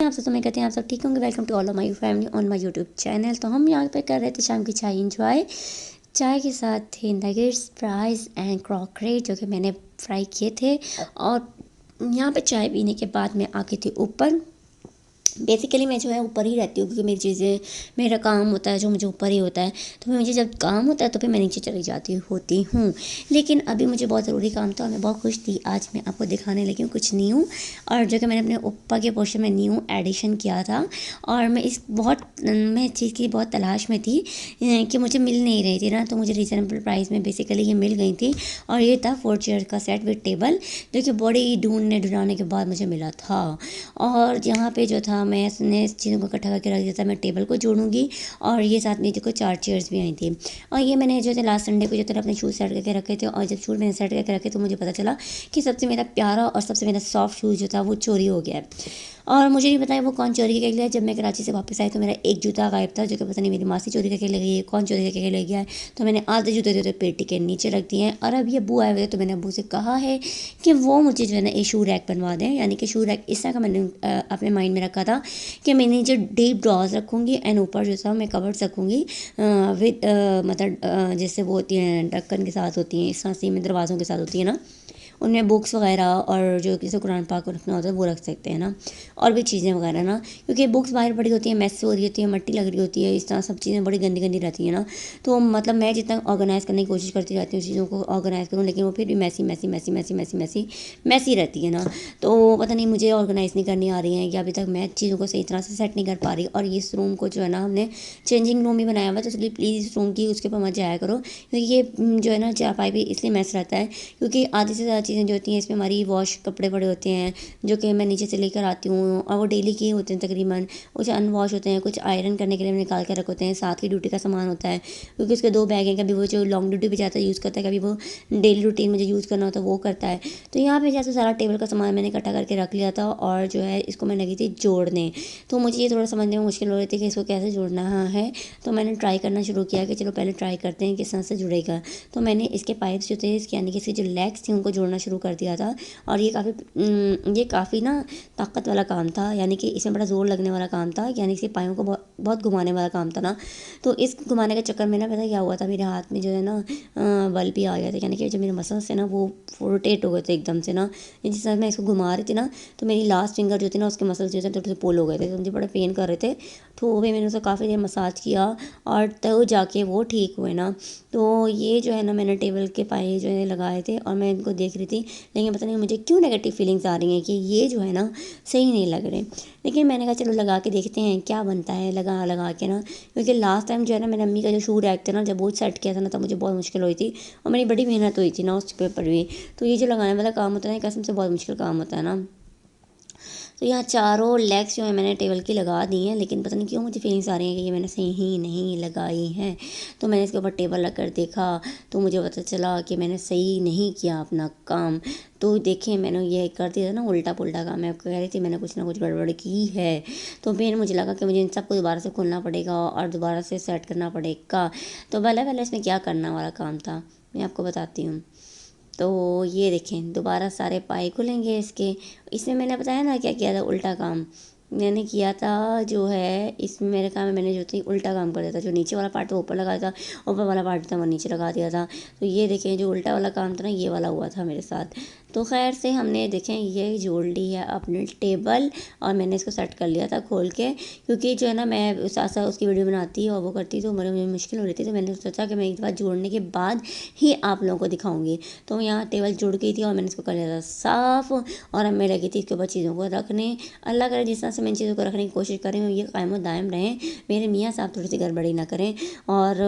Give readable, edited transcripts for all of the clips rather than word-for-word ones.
आपसे तो मैं कहते हैं आप सब ठीक होंगे। Welcome to all of my family on my YouTube channel. तो हम यहाँ पे कर रहे थे शाम की चाय इंजॉय। चाय के साथ थे नगेट्स, फ्राइज़ एंड क्रॉकरी जो कि मैंने फ्राई किए थे। और यहाँ पे चाय पीने के बाद मैं आ गई थी ऊपर। बेसिकली मैं जो है ऊपर ही रहती हूँ क्योंकि मेरी चीज़ें, मेरा काम होता है जो मुझे ऊपर ही होता है। तो मुझे जब काम होता है तो फिर मैं नीचे चली जाती होती हूँ। लेकिन अभी मुझे बहुत ज़रूरी काम था और मैं बहुत खुश थी। आज मैं आपको दिखाने लगी हूँ कुछ न्यू, और जो कि मैंने अपने ऊपर के पोर्शन में न्यू एडिशन किया था। और मैं इस चीज़ की बहुत तलाश में थी कि मुझे मिल नहीं रही थी ना, तो मुझे रीज़नेबल प्राइस में बेसिकली ये मिल गई थी। और ये था 4 चेयर का सेट विद टेबल, जो कि बड़ी ढूंढने ढूंढाने के बाद मुझे मिला था। और यहाँ पे जो था मैंने इस चीज़ों को इकट्ठा करके रख दिया था। मैं टेबल को जोड़ूंगी। और ये साथ में देखो 4 चेयर्स भी आई थी। और ये मैंने जो थे लास्ट संडे को जो थे अपने शूज़ सेट करके रखे थे। और जब शूज़ मैंने सेट करके रखे तो मुझे पता चला कि सबसे मेरा प्यारा और सबसे मेरा सॉफ्ट शूज़ जो था वो चोरी हो गया है। और मुझे नहीं पता है वो कौन चोरी करके गया। जब मैं कराची से वापस आई तो मेरा एक जूता गायब था, जो कि पता नहीं मेरी मासी चोरी करके ले गई है, कौन चोरी करके ले गया है। तो मैंने आधे जूते जो थे पेटी के नीचे रख दिए हैं। और अब ये अब्बू आए हुए थे तो मैंने अब्बू से कहा है कि वो मुझे जो है ना एक शू रैक बनवा दें। यानी कि शू रैक इस तरह का मैंने अपने माइंड में रखा था कि मैं नीचे डीप ड्रॉज रखूँगी एंड ऊपर जो था मैं कवर रखूँगी विद मतलब जैसे वो होती हैं ढक्कन के साथ होती हैं, इस तरह से में दरवाज़ों के साथ होती है ना, उनमें बुक्स वगैरह और जो किसी कुरान पाक को रखना होता है वो रख सकते हैं ना, और भी चीज़ें वगैरह ना, क्योंकि बुक्स बाहर पड़ी होती हैं, मैस हो रही होती है, मट्टी लग रही होती है, इस तरह सब चीज़ें बड़ी गंदी गंदी रहती हैं ना। तो मतलब मैं जितना ऑर्गेनाइज़ करने की कोशिश करती रहती हूँ चीज़ों को ऑर्गेनाइज़ करूँ, लेकिन वो फिर भी मैसी मैसी मैसी मैसी मैसी मैसी मैसी रहती है ना। तो पता नहीं मुझे ऑर्गेनाइज़ नहीं करनी आ रही है, या अभी तक मैं चीज़ों को सही तरह से सेट नहीं कर पा रही। और इस रूम को जो है ना हमने चेंजिंग रूम ही बनाया हुआ है, तो इसलिए प्लीज़ इस रूम की उसके ऊपर मत जाया करो, क्योंकि ये जो है ना चारपाई भी इसलिए मैस रहता है क्योंकि आधी से ज़्यादा चीज़ें जो होती हैं इसमें हमारी वॉश कपड़े पड़े होते हैं, जो कि मैं नीचे से लेकर आती हूँ और वो डेली के होते हैं तकरीबन। कुछ अनवॉश होते हैं, कुछ आयरन करने के लिए निकाल कर रख होते हैं, साथ ही ड्यूटी का सामान होता है क्योंकि उसके 2 बैग हैं। कभी वो जो लॉन्ग ड्यूटी पे जाता है यूज़ करता है, कभी वो डेली रूटीन में जो यूज़ करना होता है वो करता है। तो यहाँ पे जैसे सारा टेबल का सामान मैंने इकट्ठा करके रख लिया था और जो है इसको मैं लगी थी जोड़ने। तो मुझे ये थोड़ा समझने में मुश्किल हो रही थी कि इसको कैसे जोड़ना है। तो मैंने ट्राई करना शुरू किया कि चलो पहले ट्राई करते हैं किस तरह से जुड़ेगा। तो मैंने इसके पाइप्स जो थे, इसके यानी कि इसके जो लेग्स थी उनको जोड़ना शुरू कर दिया था। और ये काफ़ी ना ताकत वाला काम था, यानी कि इसमें बड़ा ज़ोर लगने वाला काम था, यानी इसके पायों को बहुत बहुत घुमाने वाला काम था ना। तो इस घुमाने के चक्कर में ना पता क्या हुआ था, मेरे हाथ में जो है ना बल भी आ गया था, यानी कि जो मेरे मसल्स थे ना वो रोटेट हो गए थे एकदम से ना। जिस तरह मैं इसको घुमा रही थी ना तो मेरी लास्ट फिंगर जो थी ना उसके मसल्स जो थे थोड़े से पुल हो गए थे, तो मुझे बड़ा पेन कर रहे थे। तो भी मैंने उसे काफ़ी देर मसाज किया और तब जाके वो ठीक हुए ना। तो ये जो है ना मैंने टेबल के पाए जो है लगाए थे और मैं इनको देख रही थी, लेकिन पता नहीं मुझे क्यों नेगेटिव फीलिंग्स आ रही हैं कि ये जो है ना सही नहीं लग रहे। लेकिन मैंने कहा चलो लगा के देखते हैं क्या बनता है, लगा लगा के ना, क्योंकि लास्ट टाइम जो है ना मेरी अम्मी का जो शू रैक था ना, जब वो सेट किया था ना तब मुझे बहुत मुश्किल हुई थी और मेरी बड़ी मेहनत हुई थी ना उस पेपर भी। तो ये जो लगाने वाला काम होता है ना कसम से बहुत मुश्किल काम होता है ना। तो यहाँ चारों लेग्स जो है मैंने टेबल की लगा दी हैं, लेकिन पता नहीं क्यों मुझे फीलिंग्स आ रही हैं कि ये मैंने सही नहीं लगाई हैं। तो मैंने इसके ऊपर टेबल रख कर देखा तो मुझे पता चला कि मैंने सही नहीं किया अपना काम। तो देखिए मैंने ये कर दिया था ना उल्टा पुल्टा काम, मैं आपको कह रही थी मैंने कुछ ना कुछ गड़बड़ की है। तो फिर मुझे लगा कि मुझे इन सबको दोबारा से खोलना पड़ेगा और दोबारा से सेट करना पड़ेगा। तो पहले पहले इसमें क्या करना वाला काम था मैं आपको बताती हूँ। तो ये देखें दोबारा सारे पाए खुलेंगे इसके। इसमें मैंने बताया ना क्या किया था उल्टा काम मैंने किया था, जो है इसमें मेरे काम में मैंने जो थी उल्टा काम कर दिया था। जो नीचे वाला पार्ट था ऊपर लगा था, ऊपर वाला पार्ट था वो नीचे लगा दिया था। तो ये देखें जो उल्टा वाला काम था ना ये वाला हुआ था मेरे साथ। तो खैर से हमने देखें ये जोड़ ली है अपनी टेबल और मैंने इसको सेट कर लिया था खोल के, क्योंकि जो है ना मैं साथ साथ उसकी वीडियो बनाती और वो करती तो मुझे मुश्किल हो रही थी। तो मैंने सोचा कि मैं एक बार जोड़ने के बाद ही आप लोगों को दिखाऊंगी। तो यहाँ टेबल जुड़ गई थी और मैंने इसको कर लिया था साफ़ और अब मैं लगी थी इसके ऊपर चीज़ों को रखने। अल्लाह करे जिस तरह से मैं इन चीज़ों को रखने की कोशिश कर रही हूँ ये कायम दायम रहें, मेरे मियाँ साहब थोड़ी सी गड़बड़ी ना करें। और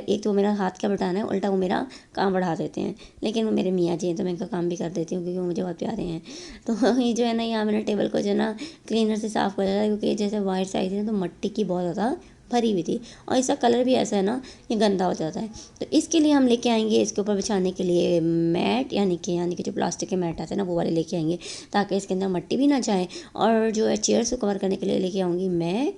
एक तो मेरा हाथ क्या बटाना है उल्टा वो मेरा काम बढ़ा देते हैं, लेकिन वो मेरे मियाँ जी हैं तो मैं इनका काम भी कर देती हूँ क्योंकि वो मुझे बहुत प्यारे हैं। तो ये जो है ना यहाँ मैंने टेबल को जो है ना क्लीनर से साफ़ कर दिया था, क्योंकि जैसे वाइट साइड थी ना तो मट्टी की बहुत ज़्यादा भरी हुई थी और इसका कलर भी ऐसा है ना ये गंदा हो जाता है। तो इसके लिए हम लेके आएंगे इसके ऊपर बिछाने के लिए मैट, यानी कि जो प्लास्टिक के मैट आते हैं ना वो वाले लेके आएंगे, ताकि इसके अंदर मट्टी भी ना जाए। और जो है चेयर्स को कवर करने के लिए लेके आऊँगी मैं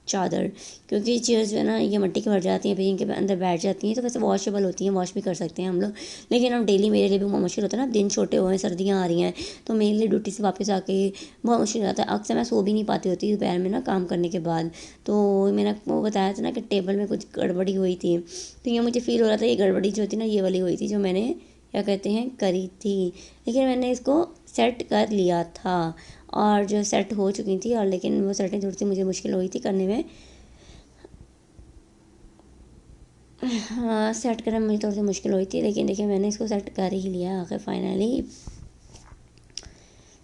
चादर, क्योंकि चेयर्स जो है ना ये मिट्टी की भर जाती हैं, फिर इनके अंदर बैठ जाती हैं, तो वैसे वॉशेबल होती हैं, वॉश भी कर सकते हैं हम लोग, लेकिन अब डेली मेरे लिए भी बहुत मुश्किल होता है ना, दिन छोटे हुए हैं, सर्दियाँ आ रही हैं, तो मेरे लिए ड्यूटी से वापस आके बहुत मुश्किल हो जाता है। अक्सर मैं सो भी नहीं पाती होती दोपहर में ना काम करने के बाद। तो मैंने वो बताया था ना कि टेबल में कुछ गड़बड़ी हुई थी, तो ये मुझे फ़ील हो रहा था ये गड़बड़ी जो थी ना ये वाली हुई थी जो मैंने क्या कहते हैं करी थी, लेकिन मैंने इसको सेट कर लिया था और जो सेट हो चुकी थी, और लेकिन वो सेटिंग थोड़ी सी मुझे मुश्किल हुई थी करने में। हाँ, सेट करने में मुझे थोड़ी सी मुश्किल हुई थी, लेकिन देखिए मैंने इसको सेट कर ही लिया आखिर फाइनली।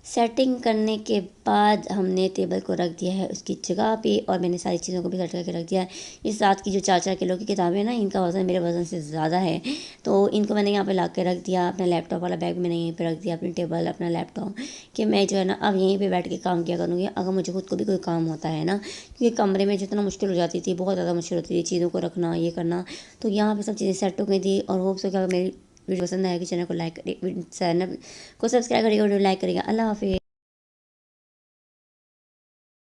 सेटिंग करने के बाद हमने टेबल को रख दिया है उसकी जगह पे, और मैंने सारी चीज़ों को भी सेट करके रख दिया है। ये साथ की जो 4-4 किलो की किताबें हैं ना, इनका वज़न मेरे वज़न से ज़्यादा है, तो इनको मैंने यहाँ पे ला के रख दिया। अपना लैपटॉप वाला बैग मैंने यहीं पे रख दिया, अपनी टेबल, अपना लैपटॉप, कि मैं जो है ना अब यहीं पे बैठ के काम किया करूँगी अगर मुझे खुद को भी कोई काम होता है ना, क्योंकि कमरे में जितना मुश्किल हो जाती थी, बहुत ज़्यादा मुश्किल होती थी चीज़ों को रखना, ये करना। तो यहाँ पे सब चीज़ें सेट हो गई थी, और होप सो कि अगर मेरी वीडियो पसंद आएगी, चैनल को लाइक करिए, चैनल को सब्सक्राइब करिएगा, वीडियो लाइक करिएगा। अल्लाह हाफ़िज़।